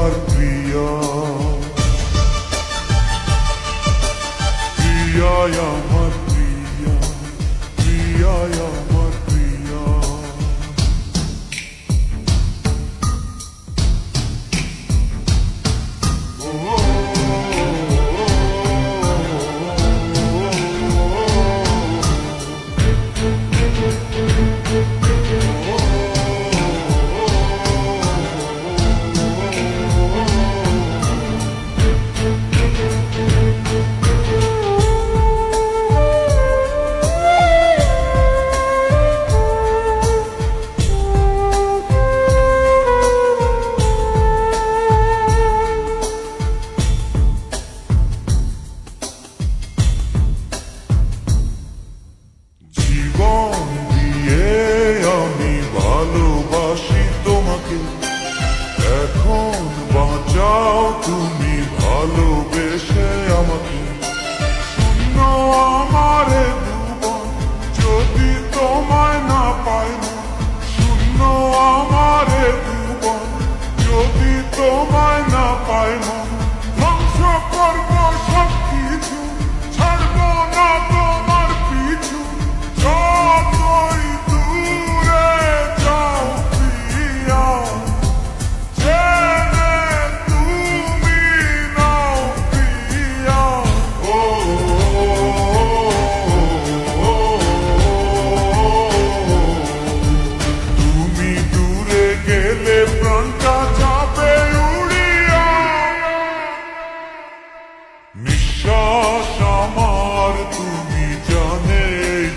আমার প্রিয়া, প্রিয়া আমার প্রিয়া, প্রিয়া আমার প্রিয়া। জীবন দিয়ে আমি ভালোবাসি তোমাকে, এখন বাঁচাও তুমি ভালোবেসে আমাকে। শূন্য আমারে ভুবন যদি তোমায় না পাই না, শূন্য আমারে ভুবন যদি তোমায় না পাই না। ধ্বংস করবো সব কিছু, ছাড়বো না তোমার পিছু, যতই দূরে যাও প্রিয়া, জেনে তুমি নাও প্রিয়া। তুমি দূরে গেলে প্রাণটা যাবে উড়িয়া, নিঃশ্বাস আমার তুমি জানে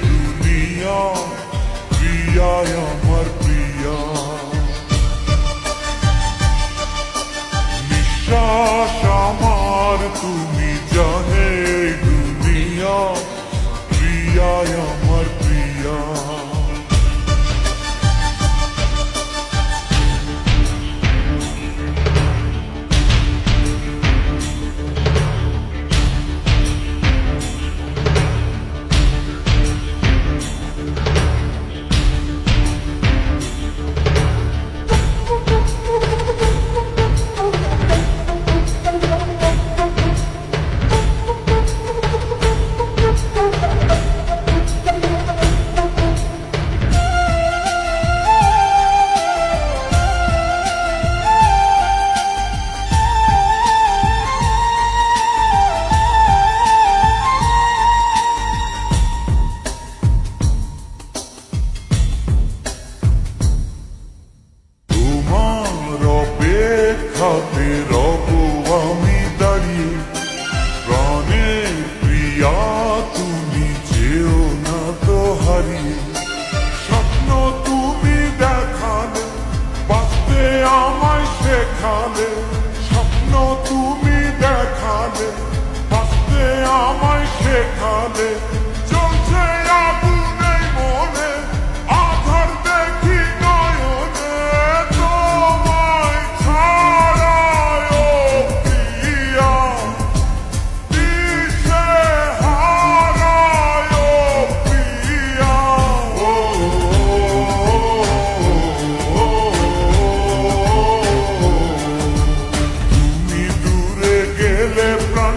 দুনিয়া, প্রিয়া আমার প্রিয়া। নিঃশ্বাস আমার তুমি জানে দুনিয়া, প্রিয়া আমার প্রিয়া। হাতে রব আমি দাঁড়িয়ে, প্রাণের প্রিয়া তুমি যেও না তো হারিয়ে। স্বপ্ন তুমি দেখালে, বাঁচতে আমায় শেখালে, স্বপ্ন তুমি দেখালে, বাঁচতে আমায় শেখালে। চলছে আগুনে মনে, আধার দেখি নয়নে, তোমায় ছাড়ায় ও প্রিয়া, দিশে হারায় ও প্রিয়া। তুমি দূরে গেলে প্রাণ